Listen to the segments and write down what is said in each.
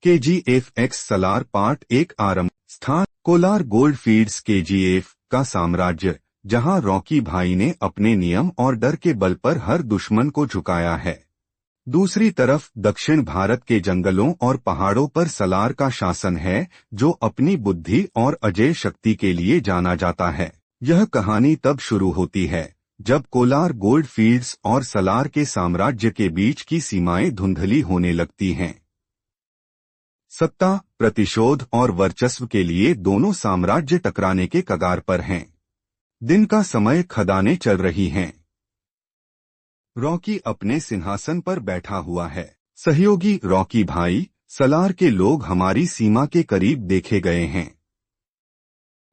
KGF X Salaar part 1 आरंभ। स्थान Kolar gold fields KGF का साम्राज्य, जहां रॉकी भाई ने अपने नियम और डर के बल पर हर दुश्मन को झुकाया है। दूसरी तरफ दक्षिण भारत के जंगलों और पहाड़ों पर सलार का शासन है, जो अपनी बुद्धि और अजेय शक्ति के लिए जाना जाता है। यह कहानी तब शुरू होती है जब कोलार गोल्ड फील्ड्स और सलार के साम्राज्य के बीच की सीमाएं धुंधली होने लगती हैं। सत्ता, प्रतिशोध और वर्चस्व के लिए दोनों साम्राज्य टकराने के कगार पर हैं। दिन का समय, खदानें चल रही हैं। रॉकी अपने सिंहासन पर बैठा हुआ है। सहयोगी रॉकी भाई, सलार के लोग हमारी सीमा के करीब देखे गए हैं।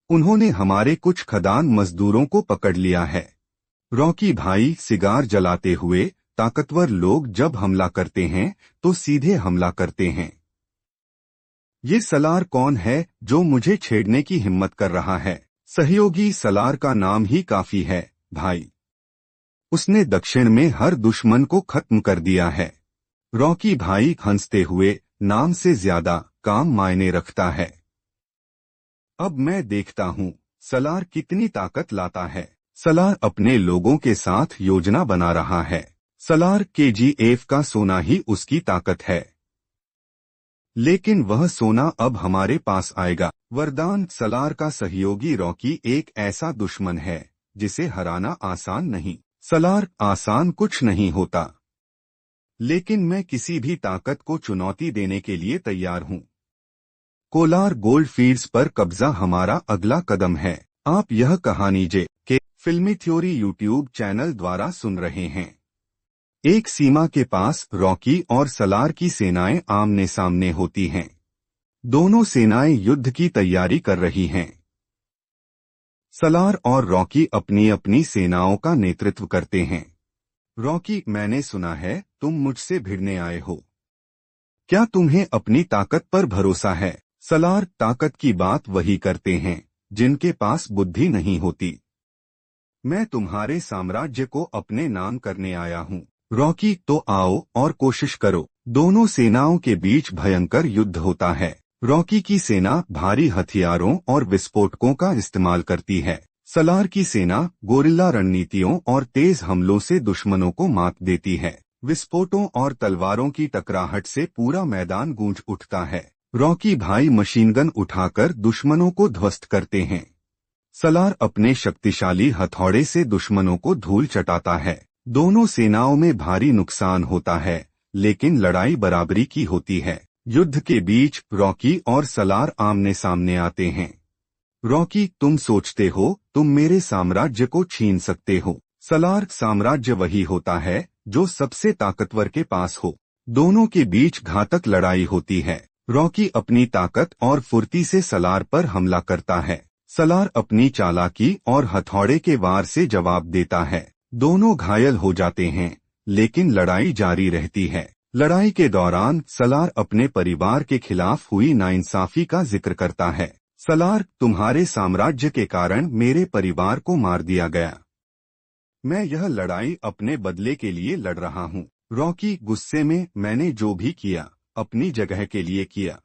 उन्होंने हमारे कुछ खदान मजदूरों को पकड़ लिया है। रॉकी भाई सिगार जलाते हुए, ताकतवर लोग जब हमला करते हैं तो सीधे हमला करते हैं। ये सलार कौन है जो मुझे छेड़ने की हिम्मत कर रहा है? सहयोगी, सलार का नाम ही काफी है भाई। उसने दक्षिण में हर दुश्मन को खत्म कर दिया है। रॉकी भाई हंसते हुए, नाम से ज्यादा काम मायने रखता है। अब मैं देखता हूँ सलार कितनी ताकत लाता है। सलार अपने लोगों के साथ योजना बना रहा है। सलार KGF का सोना ही उसकी ताकत है। लेकिन वह सोना अब हमारे पास आएगा। वरदान सलार का सहयोगी रॉकी एक ऐसा दुश्मन है जिसे हराना आसान नहीं। सलार आसान कुछ नहीं होता, लेकिन मैं किसी भी ताकत को चुनौती देने के लिए तैयार हूँ। कोलार गोल्ड फील्ड्स पर कब्जा हमारा अगला कदम है। आप यह कहानी के फिल्मी थ्योरी यूट्यूब चैनल द्वारा सुन रहे हैं। एक सीमा के पास रॉकी और सलार की सेनाएं आमने सामने होती हैं। दोनों सेनाएं युद्ध की तैयारी कर रही हैं। सलार और रॉकी अपनी अपनी सेनाओं का नेतृत्व करते हैं। रॉकी, मैंने सुना है तुम मुझसे भिड़ने आए हो। क्या तुम्हें अपनी ताकत पर भरोसा है? सलार, ताकत की बात वही करते हैं जिनके पास बुद्धि नहीं होती। मैं तुम्हारे साम्राज्य को अपने नाम करने आया हूँ। रॉकी, तो आओ और कोशिश करो। दोनों सेनाओं के बीच भयंकर युद्ध होता है। रॉकी की सेना भारी हथियारों और विस्फोटकों का इस्तेमाल करती है। सलार की सेना गोरिल्ला रणनीतियों और तेज हमलों से दुश्मनों को मात देती है। विस्फोटों और तलवारों की टकराहट से पूरा मैदान गूंज उठता है। रॉकी भाई मशीनगन उठाकर दुश्मनों को ध्वस्त करते हैं। सलार अपने शक्तिशाली हथौड़े से दुश्मनों को धूल चटाता है। दोनों सेनाओं में भारी नुकसान होता है, लेकिन लड़ाई बराबरी की होती है। युद्ध के बीच रॉकी और सलार आमने सामने आते हैं। रॉकी, तुम सोचते हो तुम मेरे साम्राज्य को छीन सकते हो। सलार, साम्राज्य वही होता है जो सबसे ताकतवर के पास हो। दोनों के बीच घातक लड़ाई होती है। रॉकी अपनी ताकत और फुर्ती से सलार पर हमला करता है। सलार अपनी चालाकी और हथौड़े के वार से जवाब देता है। दोनों घायल हो जाते हैं, लेकिन लड़ाई जारी रहती है। लड़ाई के दौरान सलार अपने परिवार के खिलाफ हुई नाइंसाफी का जिक्र करता है। सलार, तुम्हारे साम्राज्य के कारण मेरे परिवार को मार दिया गया। मैं यह लड़ाई अपने बदले के लिए लड़ रहा हूँ। रॉकी गुस्से में, मैंने जो भी किया अपनी जगह के लिए किया,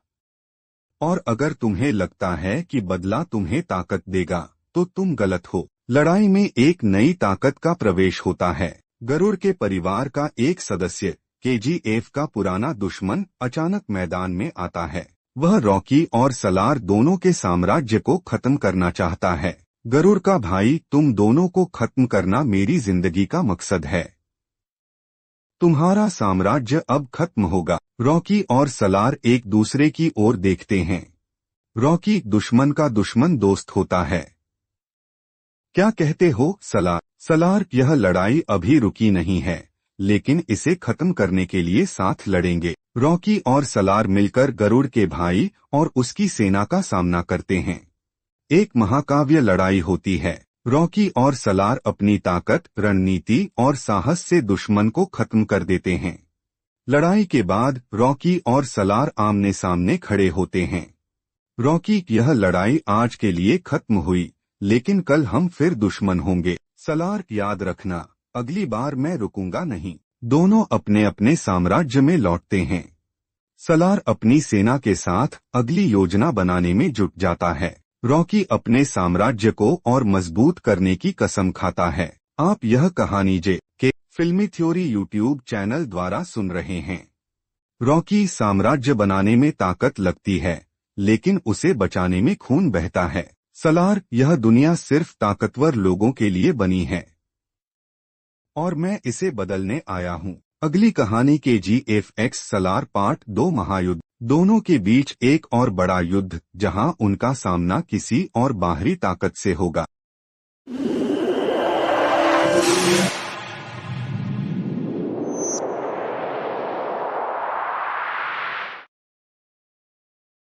और अगर तुम्हें लगता है कि बदला तुम्हें ताकत देगा तो तुम गलत हो। लड़ाई में एक नई ताकत का प्रवेश होता है। गरुड़ के परिवार का एक सदस्य, KGF का पुराना दुश्मन, अचानक मैदान में आता है। वह रॉकी और सलार दोनों के साम्राज्य को खत्म करना चाहता है। गरुड़ का भाई, तुम दोनों को खत्म करना मेरी जिंदगी का मकसद है। तुम्हारा साम्राज्य अब खत्म होगा। रॉकी और सलार एक दूसरे की ओर देखते हैं। रॉकी, दुश्मन का दुश्मन दोस्त होता है। क्या कहते हो सलार? सलार, यह लड़ाई अभी रुकी नहीं है, लेकिन इसे खत्म करने के लिए साथ लड़ेंगे। रॉकी और सलार मिलकर गरुड़ के भाई और उसकी सेना का सामना करते हैं। एक महाकाव्य लड़ाई होती है। रॉकी और सलार अपनी ताकत, रणनीति और साहस से दुश्मन को खत्म कर देते हैं। लड़ाई के बाद रॉकी और सलार आमने सामने खड़े होते हैं। रॉकी, यह लड़ाई आज के लिए खत्म हुई, लेकिन कल हम फिर दुश्मन होंगे। सलार, याद रखना, अगली बार मैं रुकूंगा नहीं। दोनों अपने अपने साम्राज्य में लौटते हैं। सलार अपनी सेना के साथ अगली योजना बनाने में जुट जाता है। रॉकी अपने साम्राज्य को और मजबूत करने की कसम खाता है। आप यह कहानी जे के फिल्मी थ्योरी यूट्यूब चैनल द्वारा सुन रहे हैं। रॉकी साम्राज्य बनाने में ताकत लगती है, लेकिन उसे बचाने में खून बहता है। सलार, यह दुनिया सिर्फ ताकतवर लोगों के लिए बनी है और मैं इसे बदलने आया हूँ। अगली कहानी KGF X सलार पार्ट 2 महायुद्ध। दोनों के बीच एक और बड़ा युद्ध जहां उनका सामना किसी और बाहरी ताकत से होगा।